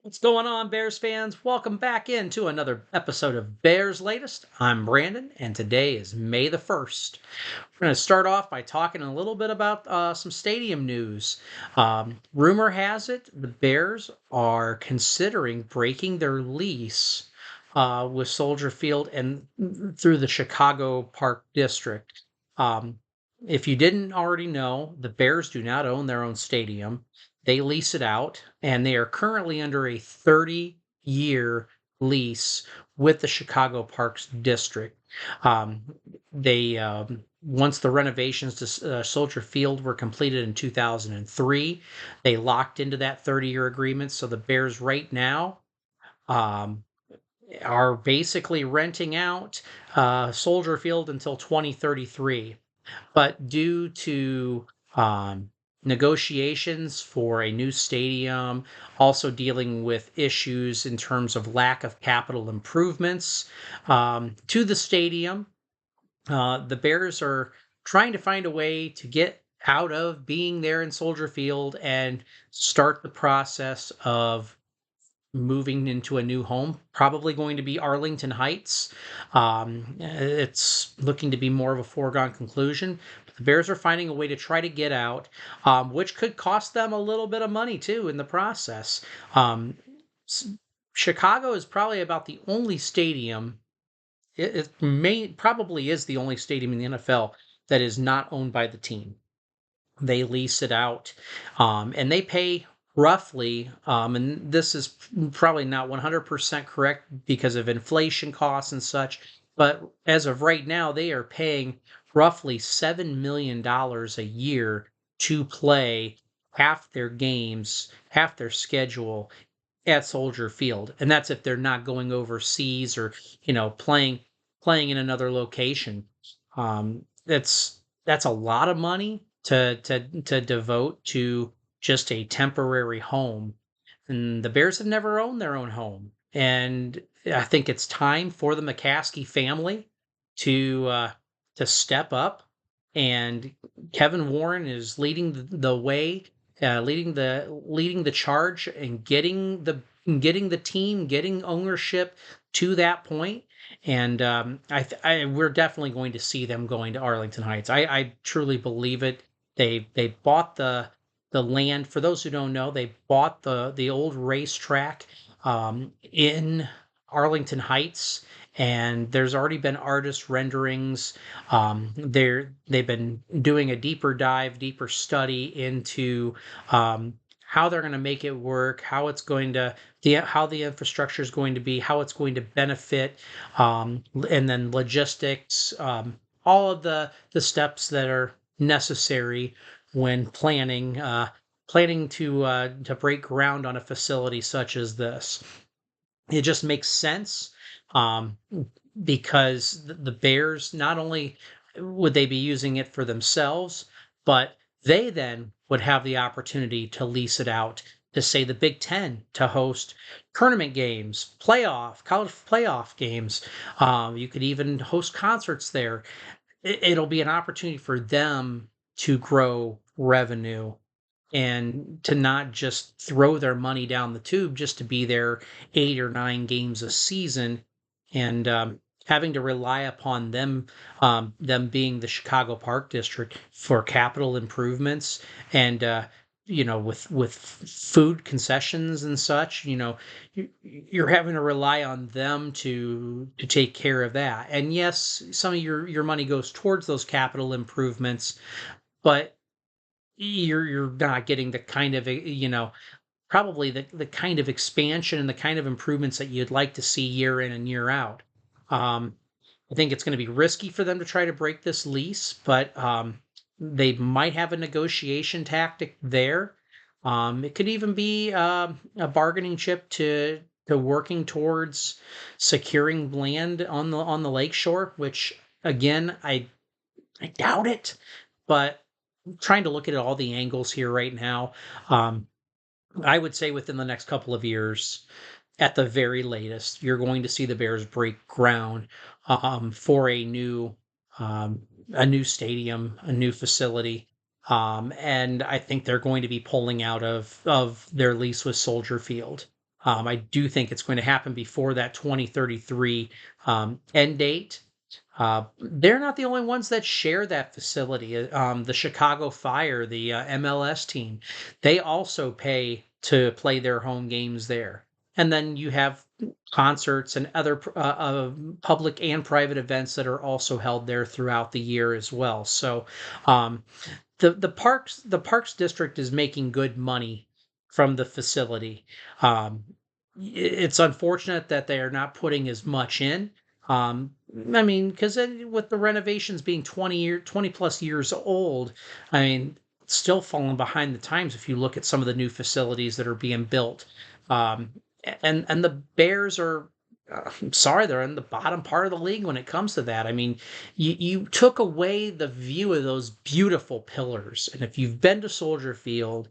What's going on, Bears fans? Welcome back into another episode of Bears Latest. I'm Brandon, and today is May the 1st. We're going to start off by talking a little bit about some stadium news. Rumor has it the Bears are considering breaking their lease with Soldier Field and through the Chicago Park District. Um, if you didn't already know, the Bears do not own their own stadium. They lease it out, and they are currently under a 30-year lease with the Chicago Parks District. Um, they Once the renovations to Soldier Field were completed in 2003, they locked into that 30-year agreement. So the Bears right now um, are basically renting out Soldier Field until 2033. But due to um, negotiations for a new stadium, also dealing with issues in terms of lack of capital improvements to the stadium, the Bears are trying to find a way to get out of being there in Soldier Field and start the process of moving into a new home, probably going to be Arlington Heights. It's looking to be more of a foregone conclusion. But the Bears are finding a way to try to get out, which could cost them a little bit of money too in the process. Um, Chicago is probably about the only stadium. It may probably is the only stadium in the NFL that is not owned by the team. They lease it out, and they pay roughly, and this is probably not 100% correct because of inflation costs and such, but as of right now, they are paying roughly $7 million a year to play half their games, half their schedule at Soldier Field. And that's if they're not going overseas or, playing in another location. That's a lot of money to devote to just a temporary home. And the Bears have never owned their own home. And I think it's time for the McCaskey family to step up. And Kevin Warren is leading the way, leading the charge, and getting the team, getting ownership to that point. And we're definitely going to see them going to Arlington Heights. I truly believe it. They bought the land. For those who don't know, they bought the old racetrack in Arlington Heights, and there's already been artist renderings. They've been doing a deeper dive, deeper study into how they're going to make it work, how it's going to how the infrastructure is going to be, how it's going to benefit, and then logistics, all of the steps that are necessary when planning to break ground on a facility such as this. It just makes sense, um, because the Bears, not only would they be using it for themselves, but they then would have the opportunity to lease it out to, say, the Big Ten to host tournament games, college playoff games. You could even host concerts there. It'll be an opportunity for them to grow revenue and to not just throw their money down the tube just to be there 8 or 9 games a season, and having to rely upon them being the Chicago Park District for capital improvements, and with food concessions and such. You're having to rely on them to take care of that. And yes, some of your money goes towards those capital improvements, but you're not getting the kind of probably the kind of expansion and the kind of improvements that you'd like to see year in and year out. Um, I think it's going to be risky for them to try to break this lease, but they might have a negotiation tactic there. It could even be a bargaining chip to working towards securing land on the lakeshore, which again I doubt it, but trying to look at all the angles here right now. Um, I would say within the next couple of years, at the very latest, you're going to see the Bears break ground for um, a new stadium, a new facility, and I think they're going to be pulling out of their lease with Soldier Field. I do think it's going to happen before that 2033 end date. They're not the only ones that share that facility. The Chicago Fire, the MLS team, they also pay to play their home games there. And then you have concerts and other public and private events that are also held there throughout the year as well. So um, the parks district is making good money from the facility. Um, it's unfortunate that they are not putting as much in. Um, I mean, because with the renovations being 20 plus years old, I mean, it's still falling behind the times if you look at some of the new facilities that are being built. Um, and the Bears are, I'm sorry, they're in the bottom part of the league when it comes to that. I mean, you took away the view of those beautiful pillars, and if you've been to Soldier Field,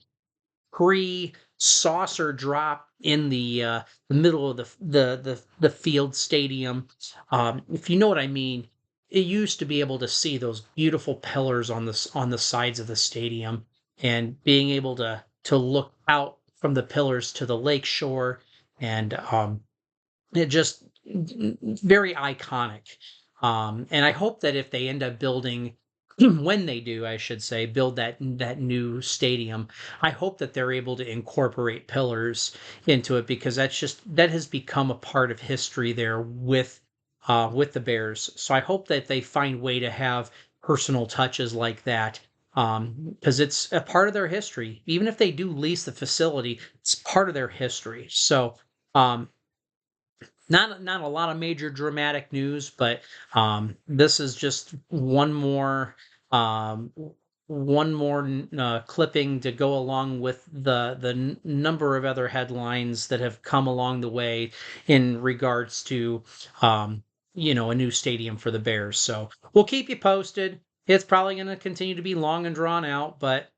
saucer drop in the middle of the field stadium. If you know what I mean, it used to be able to see those beautiful pillars on the sides of the stadium, and being able to look out from the pillars to the lake shore, and it just very iconic. And I hope that if they end up building, when they do, I should say, build that new stadium, I hope that they're able to incorporate pillars into it, because that has become a part of history there with the Bears. So I hope that they find way to have personal touches like that. Because it's a part of their history. Even if they do lease the facility, it's part of their history. So um, not a lot of major dramatic news, but this is just um, one more clipping to go along with the number of other headlines that have come along the way in regards to um, a new stadium for the Bears. So we'll keep you posted. It's probably going to continue to be long and drawn out, but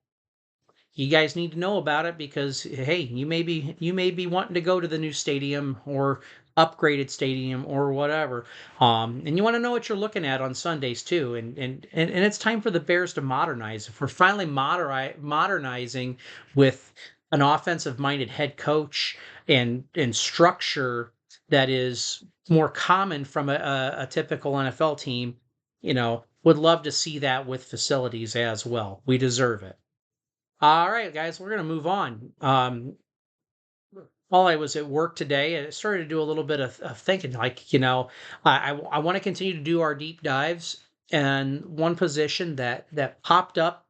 you guys need to know about it, because hey, you may be wanting to go to the new stadium or upgraded stadium or whatever, and you want to know what you're looking at on Sundays too. And it's time for the Bears to modernize. If we're finally modernizing with an offensive minded head coach and structure that is more common from a typical NFL team, would love to see that with facilities as well. We deserve it. All right, guys, we're gonna move on. While I was at work today, I started to do a little bit of thinking. Like, I want to continue to do our deep dives, and one position that popped up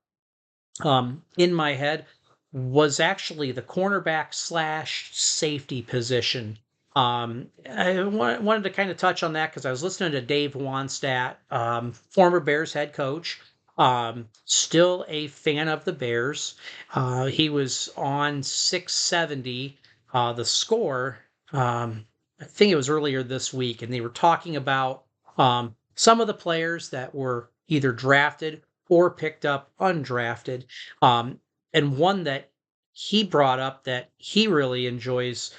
in my head was actually the cornerback slash safety position. I wanted to kind of touch on that because I was listening to Dave Wannstedt, former Bears head coach, still a fan of the Bears. He was on 670, the score. I think it was earlier this week, and they were talking about some of the players that were either drafted or picked up undrafted. Um, and one that he brought up that he really enjoys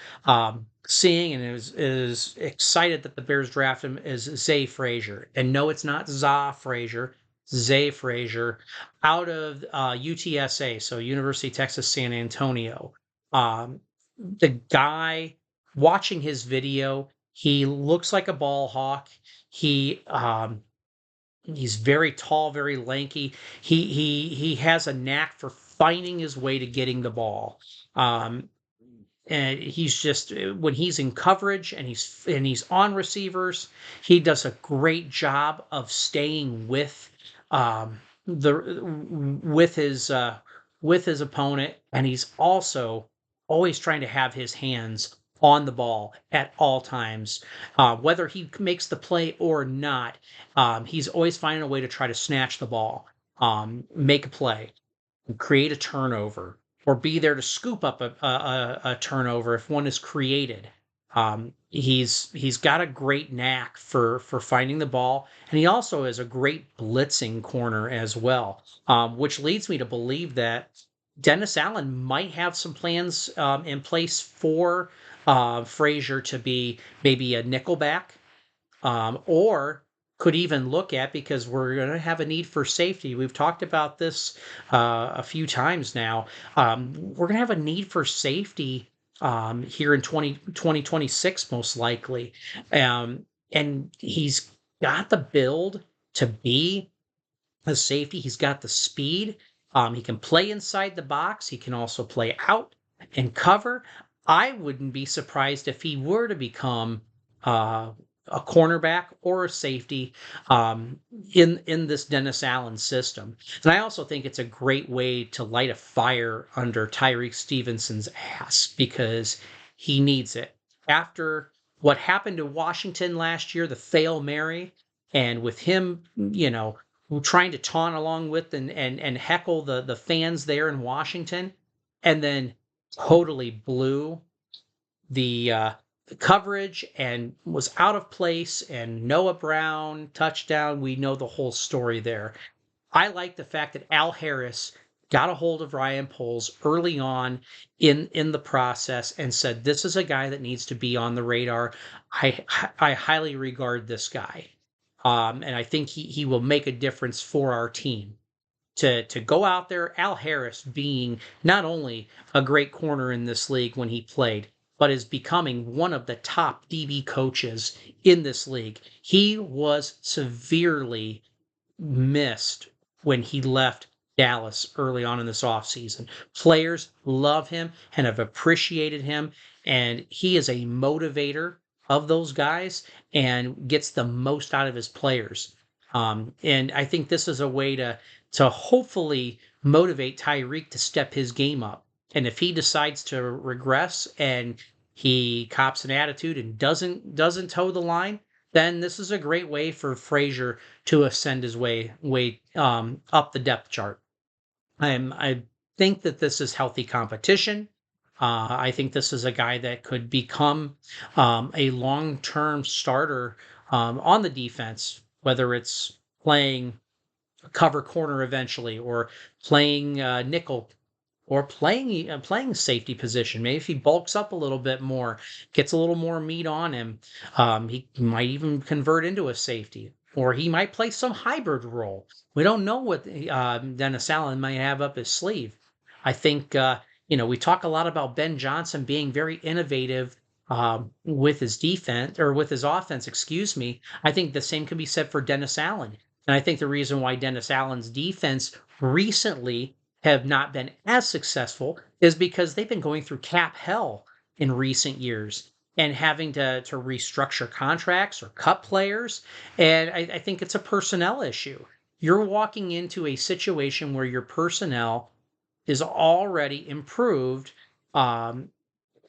seeing, and is excited that the Bears draft him, is Zay Frasier. And no, it's not Za Frazier, Zay Frasier, out of UTSA, so University of Texas San Antonio. Um, the guy, watching his video, he looks like a ball hawk. He's very tall, very lanky. He has a knack for finding his way to getting the ball. Um, and he's just, when he's in coverage and he's on receivers, he does a great job of staying the with his opponent, and he's also always trying to have his hands on the ball at all times, whether he makes the play or not. He's always finding a way to try to snatch the ball, make a play, create a turnover, or be there to scoop up a turnover if one is created. He's got a great knack for finding the ball, and he also is a great blitzing corner as well, which leads me to believe that Dennis Allen might have some plans in place for Frazier to be maybe a nickelback, or could even look at, because we're going to have a need for safety. We've talked about this a few times now. We're going to have a need for safety here in 2026, most likely. And he's got the build to be a safety. He's got the speed. He can play inside the box. He can also play out and cover. I wouldn't be surprised if he were to become uh, a cornerback or a safety in this Dennis Allen system. And I also think it's a great way to light a fire under Tyreek Stevenson's ass because he needs it. After what happened to Washington last year, the fail Mary, and with him, trying to taunt along with and heckle the fans there in Washington, and then totally blew the coverage and was out of place, and Noah Brown touchdown. We know the whole story there. I like the fact that Al Harris got a hold of Ryan Poles early on in the process and said, "This is a guy that needs to be on the radar. I highly regard this guy, and I think he will make a difference for our team." To go out there, Al Harris being not only a great corner in this league when he played, but is becoming one of the top DB coaches in this league. He was severely missed when he left Dallas early on in this offseason. Players love him and have appreciated him, and he is a motivator of those guys and gets the most out of his players. And I think this is a way to hopefully motivate Tyreek to step his game up. And if he decides to regress and he cops an attitude and doesn't toe the line, then this is a great way for Frasier to ascend his way up the depth chart. I think that this is healthy competition. I think this is a guy that could become a long-term starter on the defense, whether it's playing cover corner eventually, or playing nickel, or playing safety position. Maybe if he bulks up a little bit more, gets a little more meat on him, he might even convert into a safety, or he might play some hybrid role. We don't know what Dennis Allen might have up his sleeve. I think we talk a lot about Ben Johnson being very innovative with his defense, or with his offense, excuse me. I think the same can be said for Dennis Allen. And I think the reason why Dennis Allen's defense recently have not been as successful is because they've been going through cap hell in recent years and having to restructure contracts or cut players. And I think it's a personnel issue. You're walking into a situation where your personnel is already improved, um,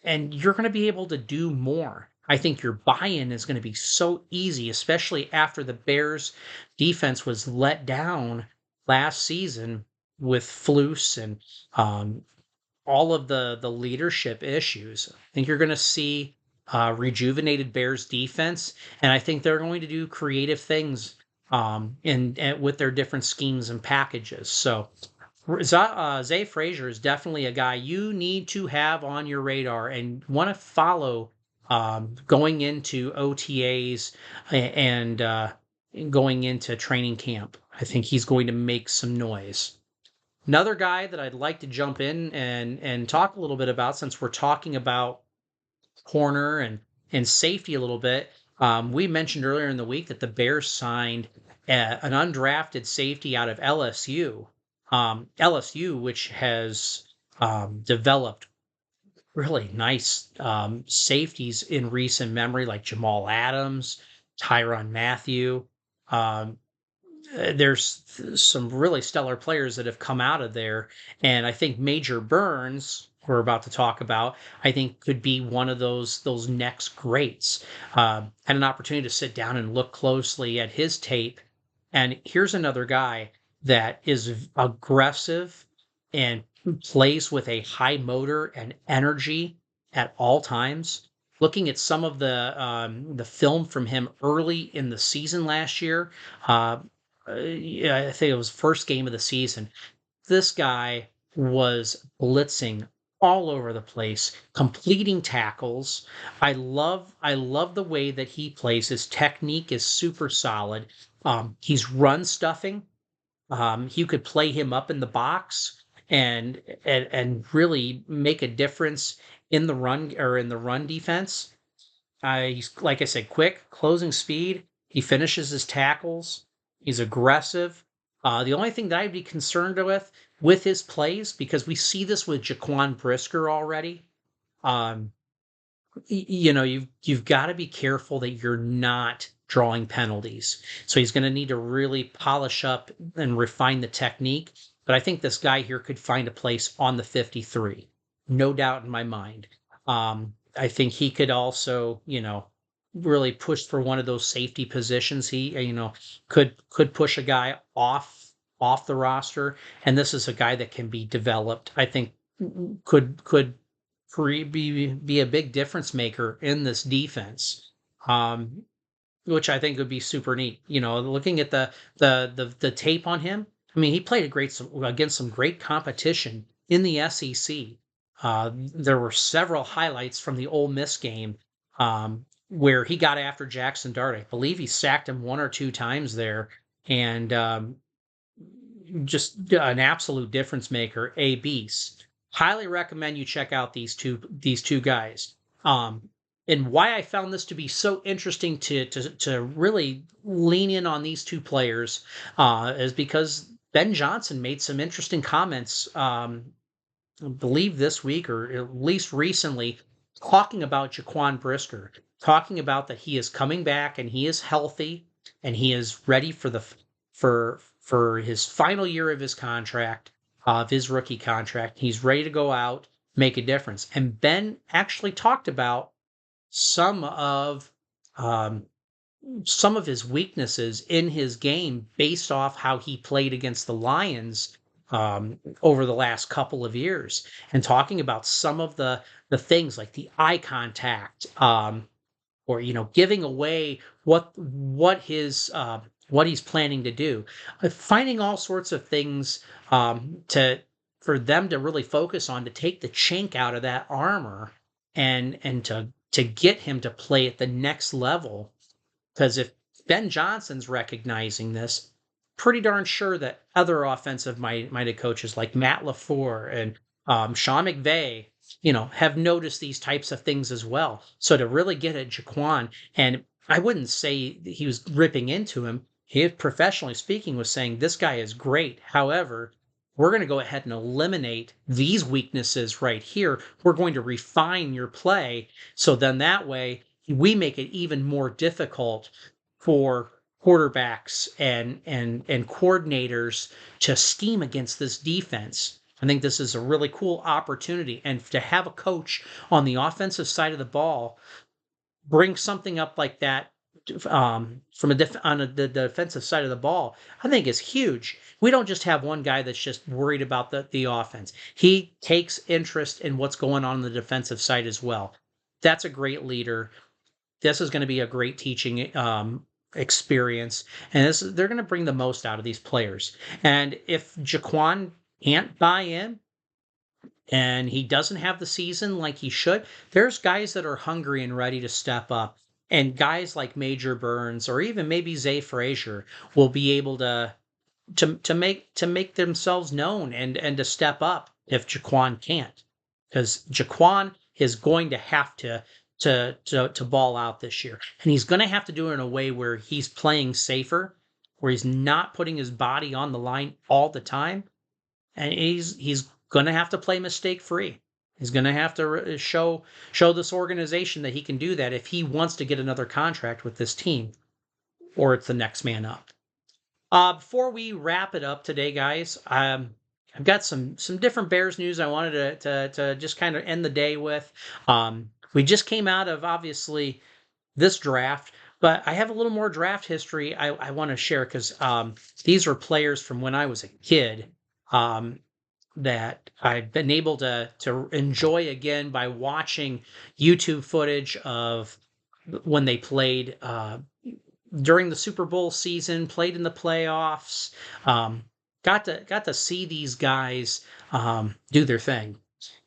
and you're going to be able to do more. I think your buy-in is going to be so easy, especially after the Bears defense was let down last season with Flus and um, all of the leadership issues. I think you're going to see rejuvenated Bears defense, and I think they're going to do creative things and with their different schemes and packages. So Zay Frasier is definitely a guy you need to have on your radar and want to follow going into OTAs and going into training camp. I think he's going to make some noise. Another guy that I'd like to jump in and talk a little bit about, since we're talking about corner and safety a little bit. We mentioned earlier in the week that the Bears signed an undrafted safety out of LSU. LSU, which has developed really nice safeties in recent memory, like Jamal Adams, Tyrann Mathieu. Um, there's some really stellar players that have come out of there, and I think Major Burns, we're about to talk about, I think could be one of those next greats. Had an opportunity to sit down and look closely at his tape, and here's another guy that is aggressive and plays with a high motor and energy at all times. Looking at some of the film from him early in the season last year, uh, yeah, I think it was first game of the season. This guy was blitzing all over the place, completing tackles. I love the way that he plays. His technique is super solid. He's run stuffing. You could play him up in the box and really make a difference in the run defense. He's, like I said, quick, closing speed. He finishes his tackles. He's aggressive. The only thing that I'd be concerned with his plays, because we see this with Jaquan Brisker already. Um, you've got to be careful that you're not drawing penalties. So he's going to need to really polish up and refine the technique. But I think this guy here could find a place on the 53, no doubt in my mind. I think he could also, really push for one of those safety positions. He, could push a guy off the roster, and this is a guy that can be developed. I think could be a big difference maker in this defense, um, which I think would be super neat. Looking at the tape on him, I mean, he played against some great competition in the SEC. There were several highlights from the Ole Miss game where he got after Jackson Dart. I believe he sacked him one or two times there, and just an absolute difference maker, a beast. Highly recommend you check out these two guys. And why I found this to be so interesting to really lean in on these two players is because Ben Johnson made some interesting comments. I believe this week or at least recently, talking about Jaquan Brisker, talking about that he is coming back and he is healthy and he is ready for his final year of his contract, of his rookie contract. He's ready to go out, make a difference. And Ben actually talked about some of um, some of his weaknesses in his game based off how he played against the Lions over the last couple of years, and talking about some of the things like the eye contact, or giving away what he's planning to do, finding all sorts of things to for them to really focus on to take the chink out of that armor and to get him to play at the next level. Because if Ben Johnson's recognizing this, pretty darn sure that other offensive minded coaches like Matt LaFleur and Sean McVay, have noticed these types of things as well. So to really get at Jaquan, and I wouldn't say he was ripping into him. He, professionally speaking, was saying this guy is great. However, we're going to go ahead and eliminate these weaknesses right here. We're going to refine your play. So then that way we make it even more difficult for quarterbacks and coordinators to scheme against this defense. I think this is a really cool opportunity, and to have a coach on the offensive side of the ball bring something up like that on the defensive side of the ball, I think is huge. We don't just have one guy that's just worried about the offense. He takes interest in what's going on the defensive side as well. That's a great leader. This is going to be a great teaching experience, and they're going to bring the most out of these players. And if Jaquan can't buy in, and he doesn't have the season like he should, there's guys that are hungry and ready to step up. And guys like Major Burns or even maybe Zay Frasier will be able to make themselves known and to step up if Jaquan can't. Because Jaquan is going to have to ball out this year. And he's going to have to do it in a way where he's playing safer, where he's not putting his body on the line all the time, and he's going to have to play mistake free. He's going to have to show this organization that he can do that if he wants to get another contract with this team, or it's the next man up. Before we wrap it up today, guys, I've got some different Bears news I wanted to just kind of end the day with. We just came out of obviously this draft, but I have a little more draft history I want to share because these are players from when I was a kid. That I've been able to enjoy again by watching YouTube footage of when they played during the Super Bowl season, played in the playoffs. Um, got to see these guys do their thing,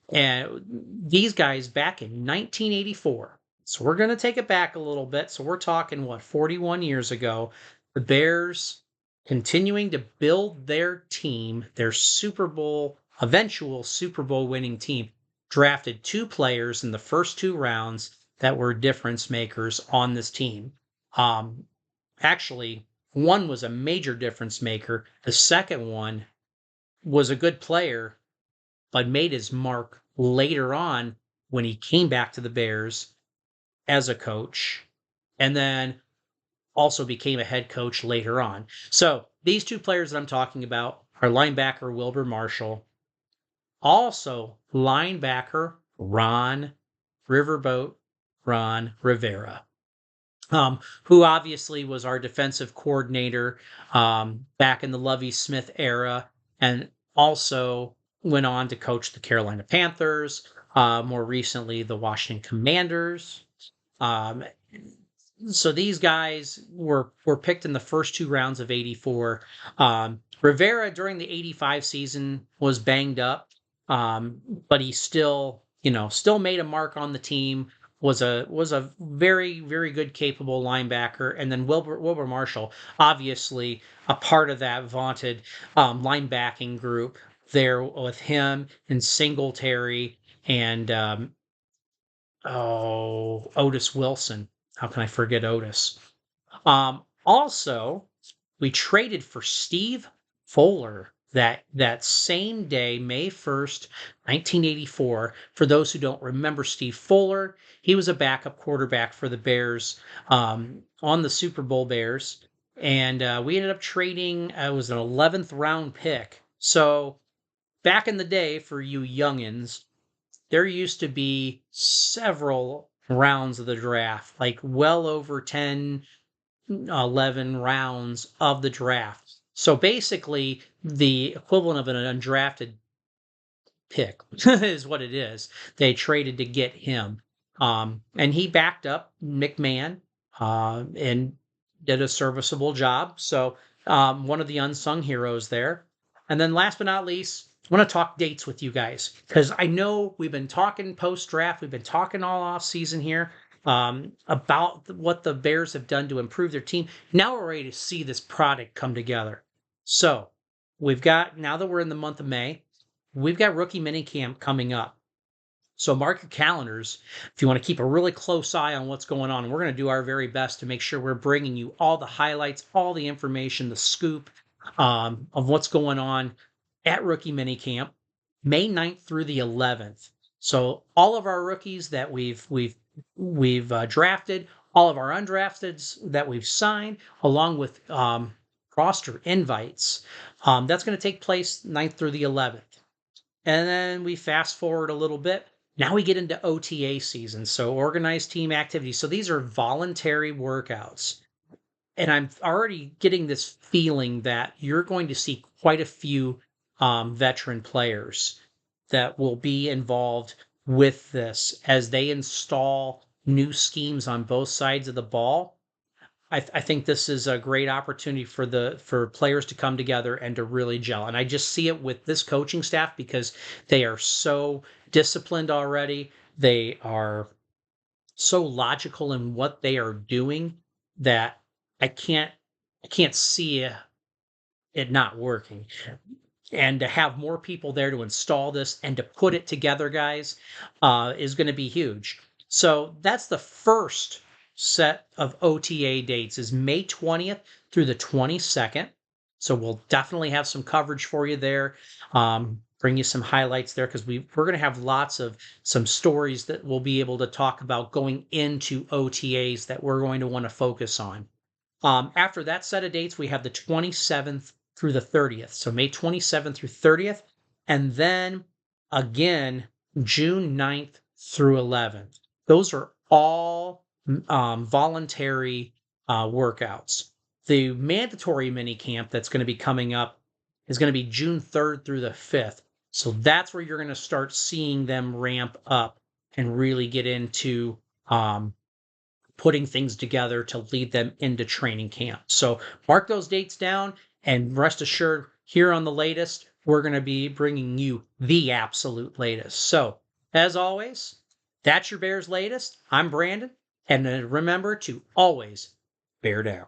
and these guys back in 1984. So we're going to take it back a little bit. So we're talking, what, 41 years ago. The Bears continuing to build their team, their eventual Super Bowl winning team, drafted 2 players in the first 2 rounds that were difference makers on this team. Um, Actually, one was a major difference maker. The second one was a good player, but made his mark later on when he came back to the Bears as a coach, and then also became a head coach later on. So these 2 players that I'm talking about are linebacker Wilber Marshall, also linebacker Riverboat Ron Rivera, who obviously was our defensive coordinator back in the Lovie Smith era, and also went on to coach the Carolina Panthers, more recently the Washington Commanders. Um, so these guys were picked in the first 2 rounds of '84. Rivera during the '85 season was banged up, but he still made a mark on the team. Was a very very good capable linebacker, and then Wilber Marshall, obviously a part of that vaunted linebacking group there with him and Singletary and Otis Wilson. How can I forget Otis? Also, we traded for Steve Fuller that same day, May 1st, 1984. For those who don't remember Steve Fuller, he was a backup quarterback for the Bears on the Super Bowl Bears, and we ended up trading. It was an 11th round pick. So back in the day, for you youngins, there used to be several rounds of the draft, like well over 10, 11 rounds of the draft. So basically, the equivalent of an undrafted pick is what it is. They traded to get him. And he backed up McMahon and did a serviceable job. So one of the unsung heroes there. And then last but not least, I want to talk dates with you guys because I know we've been talking post draft, we've been talking all off season here about what the Bears have done to improve their team. Now we're ready to see this product come together. So we've got, now that we're in the month of May, we've got rookie minicamp coming up. So mark your calendars if you want to keep a really close eye on what's going on. We're going to do our very best to make sure we're bringing you all the highlights, all the information, the scoop of what's going on at rookie minicamp, May 9th through the 11th. So all of our rookies that we've drafted, all of our undrafteds that we've signed, along with roster invites, that's going to take place 9th through the 11th. And then we fast forward a little bit. Now we get into OTA season, so organized team activities. So these are voluntary workouts. And I'm already getting this feeling that you're going to see quite a few veteran players that will be involved with this as they install new schemes on both sides of the ball. I think this is a great opportunity for players to come together and to really gel. And I just see it with this coaching staff because they are so disciplined already. They are so logical in what they are doing that I can't I can't see it not working. And to have more people there to install this and to put it together, guys, is going to be huge. So that's the first set of OTA dates is May 20th through the 22nd. So we'll definitely have some coverage for you there. Bring you some highlights there because we're going to have lots of some stories that we'll be able to talk about going into OTAs that we're going to want to focus on. After that set of dates, we have the 27th through the 30th. So May 27th through 30th. And then again, June 9th through 11th. Those are all voluntary workouts. The mandatory mini camp that's going to be coming up is going to be June 3rd through the 5th. So that's where you're going to start seeing them ramp up and really get into putting things together to lead them into training camp. So mark those dates down and rest assured, here on the latest, we're going to be bringing you the absolute latest. So, as always, that's your Bears latest. I'm Brandon, and remember to always bear down.